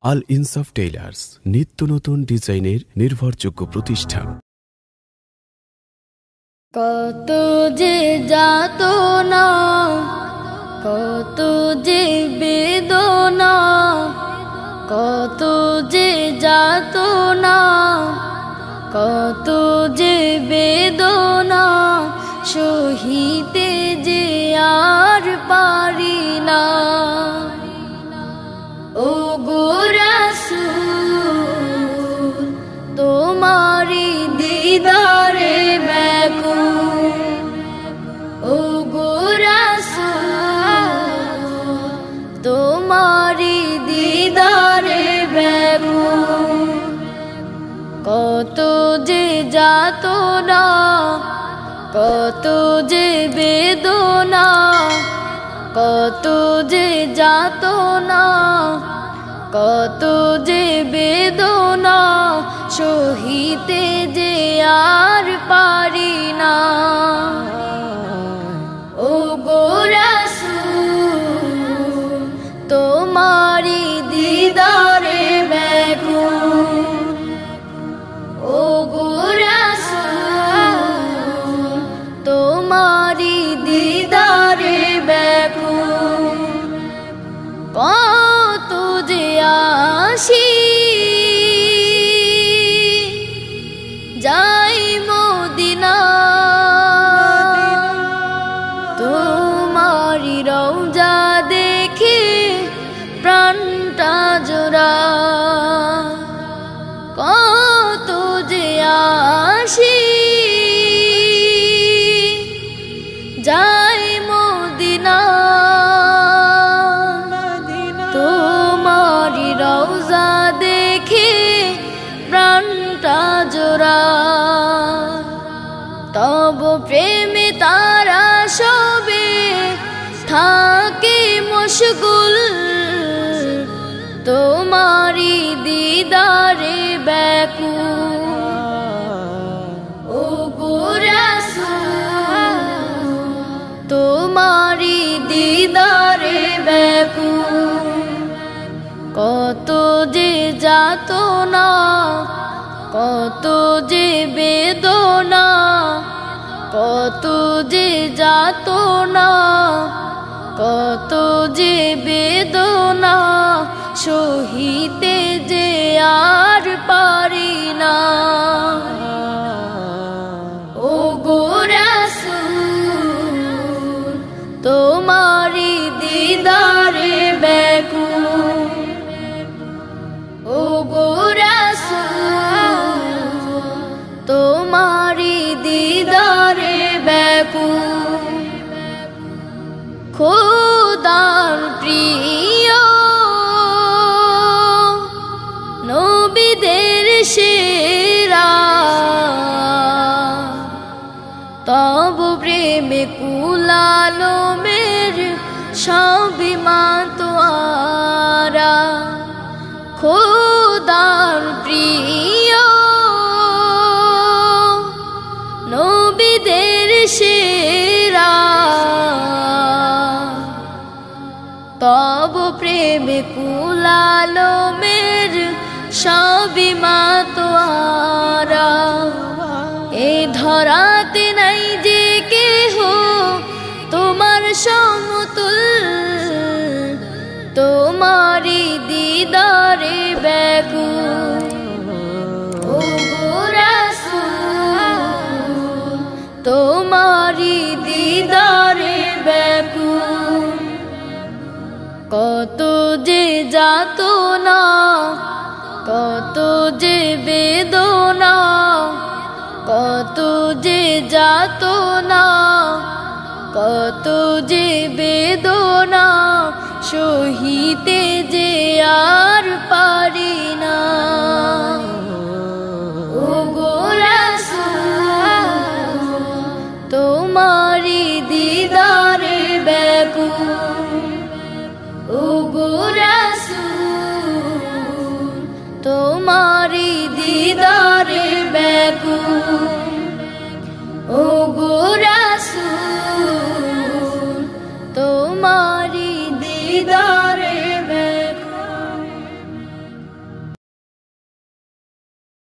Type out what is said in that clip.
আল ইনসাফ টেইলার্স, নিত্য নতুন ডিজাইনের নির্ভরযোগ্য প্রতিষ্ঠান। কত যে যাতনা, কত যে বেদনা, কত যে যাতনা, কত যে বেদনা, সহিতে যে আর পারি না। ও গো রাসূল, তোমারি দিদারে ব্যাকুল। ও গো রাসূল, তোমারি দিদারে ব্যাকুল। কত যে যাতনা, কত যে বেদনা, কত যে যাতনা, কত যে বেদনা, সহিতে যে আর পারি না। ও গো রাসূল, তোমারি দিদারে ব্যাকুল। ও গো রাসূল, তোমারি দিদারে ব্যাকুল। কত যে আসি যাই মদিনা, তোমারি রওজা দেখে প্রাণটা জোড়া। কত যে আসি যাই মদিনা, তোমারি রওজা দেখে প্রাণটা জোড়া। তব প্রেমে তারা সবে থাকে মশগুল, তোমারি দিদারে ব্যাকুল। ও গো রাসূল, তোমারি দিদারে ব্যাকুল। কত যে যাতনা, কত যে বেদনা, কত যে যাতনা, কত যে বেদনা, সহিতে যে আর পারি না। ও গো রাসূল, তোমারি দিদারে ব্যাকুল। ও গো রাসূল, তোমারি দিদারে ব্যাকুল। খোদার প্রিয় নবীদের সেরা, তব প্রেমে কুলালো মের স্বাভিমান তোয়ারা। খোদার প্রিয় নবীদের সেরা, তব প্রেমে কুলালো মের স্বাভিমান তোয়ারা। এ ধরাতে নাই যে কেহ তোমার সমতুল, তোমারি দিদারে ব্যাকুল। ও গো রাসূল, তোমারি দিদারে ব্যাকুল। কত যে যাতনা, কত যে বেদনা, কত যে যাতনা, কত যে বেদনা, সহিতে যে আর পারি না। ও গো রাসূল, তোমারি দিদারে ব্যাকুল। ও গো রাসূল, তোমারি দিদারে ব্যাকুল। ও গো রাসূল, তোমারি দিদারে